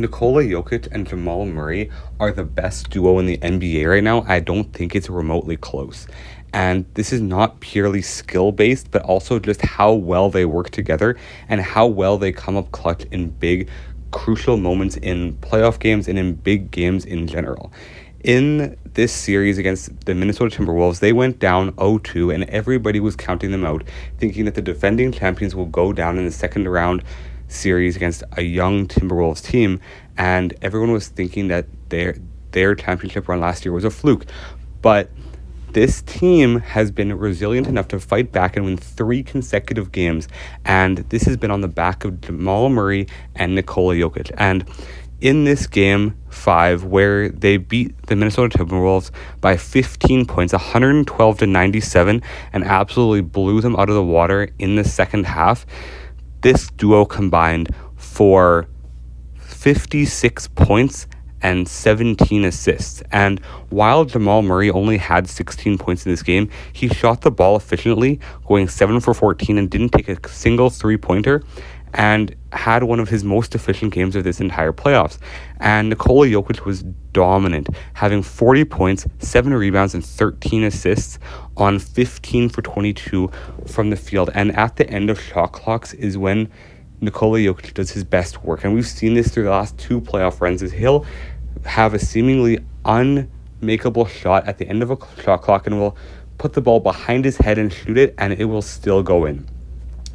Nikola Jokic and Jamal Murray are the best duo in the NBA right now. I don't think it's remotely close. And this is not purely skill-based, but also just how well they work together and how well they come up clutch in big, crucial moments in playoff games and in big games in general. In this series against the Minnesota Timberwolves, they went down 0-2, and everybody was counting them out, thinking that the defending champions will go down in the second round series against a young Timberwolves team, and everyone was thinking that their championship run last year was a fluke. But this team has been resilient enough to fight back and win 3 consecutive games, and this has been on the back of Jamal Murray and Nikola Jokic. And in this game 5, where they beat the Minnesota Timberwolves by 15 points, 112-97, and absolutely blew them out of the water in the second half, this duo combined for 56 points and 17 assists. And while Jamal Murray only had 16 points in this game, he shot the ball efficiently, going 7 for 14 and didn't take a single three-pointer, and had one of his most efficient games of this entire playoffs. And Nikola Jokic was dominant, having 40 points, 7 rebounds, and 13 assists on 15 for 22 from the field. And at the end of shot clocks is when Nikola Jokic does his best work. And we've seen this through the last 2 playoff runs, is he'll have a seemingly unmakeable shot at the end of a shot clock and will put the ball behind his head and shoot it, and it will still go in.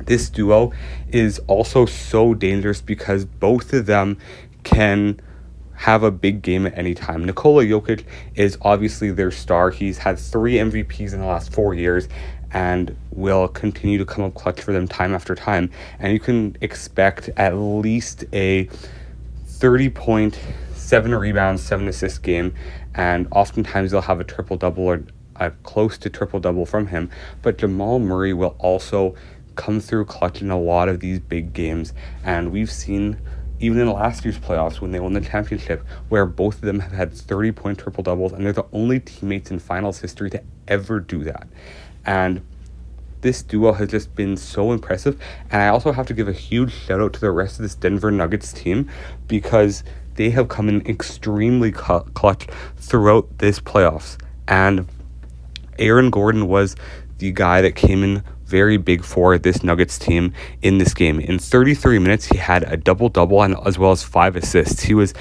This duo is also so dangerous because both of them can have a big game at any time. Nikola Jokic is obviously their star. He's had 3 MVPs in the last 4 years and will continue to come up clutch for them time after time. And you can expect at least a 30-point, 7 rebounds, 7 assist game. And oftentimes they'll have a triple-double or a close to triple-double from him. But Jamal Murray will also come through clutch in a lot of these big games, and we've seen even in last year's playoffs when they won the championship where both of them have had 30-point triple doubles, and they're the only teammates in finals history to ever do that. And this duo has just been so impressive. And I also have to give a huge shout out to the rest of this Denver Nuggets team, because they have come in extremely clutch throughout this playoffs. And Aaron Gordon was the guy that came in very big for this Nuggets team in this game. In 33 minutes, he had a double-double and as well as 5 assists. He was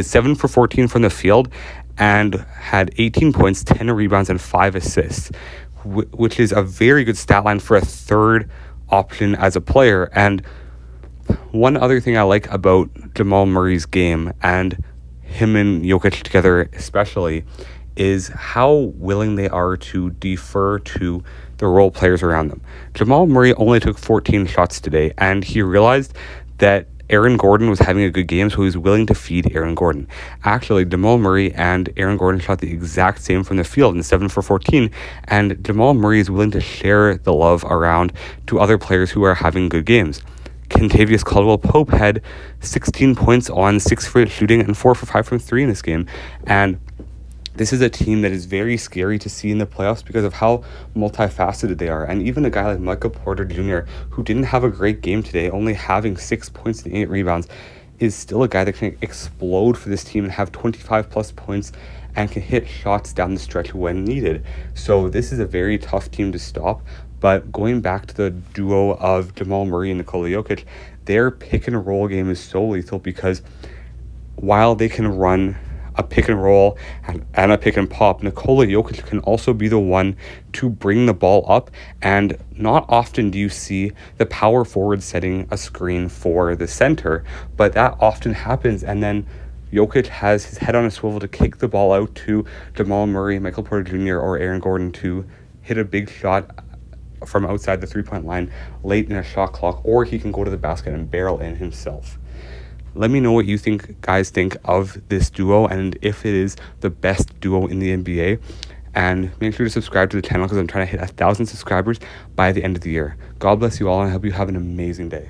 7 for 14 from the field and had 18 points, 10 rebounds, and 5 assists, which is a very good stat line for a third option as a player. And one other thing I like about Jamal Murray's game, and him and Jokic together especially, is how willing they are to defer to the role players around them. Jamal Murray only took 14 shots today, and he realized that Aaron Gordon was having a good game, so he was willing to feed Aaron Gordon. Actually, Jamal Murray and Aaron Gordon shot the exact same from the field in 7 for 14, and Jamal Murray is willing to share the love around to other players who are having good games. Kentavious Caldwell-Pope had 16 points on 6 for 8 shooting and 4 for 5 from 3 in this game, and this is a team that is very scary to see in the playoffs because of how multifaceted they are. And even a guy like Michael Porter Jr., who didn't have a great game today, only having 6 points and 8 rebounds, is still a guy that can explode for this team and have 25 plus points and can hit shots down the stretch when needed. So this is a very tough team to stop. But going back to the duo of Jamal Murray and Nikola Jokic, their pick and roll game is so lethal because while they can run a pick and roll and a pick and pop, Nikola Jokic can also be the one to bring the ball up. And not often do you see the power forward setting a screen for the center, but that often happens. And then Jokic has his head on a swivel to kick the ball out to Jamal Murray, Michael Porter Jr., or Aaron Gordon to hit a big shot from outside the three-point line late in a shot clock, or he can go to the basket and barrel in himself. Let me know what you guys think of this duo and if it is the best duo in the NBA. And make sure to subscribe to the channel because I'm trying to hit 1,000 subscribers by the end of the year. God bless you all, and I hope you have an amazing day.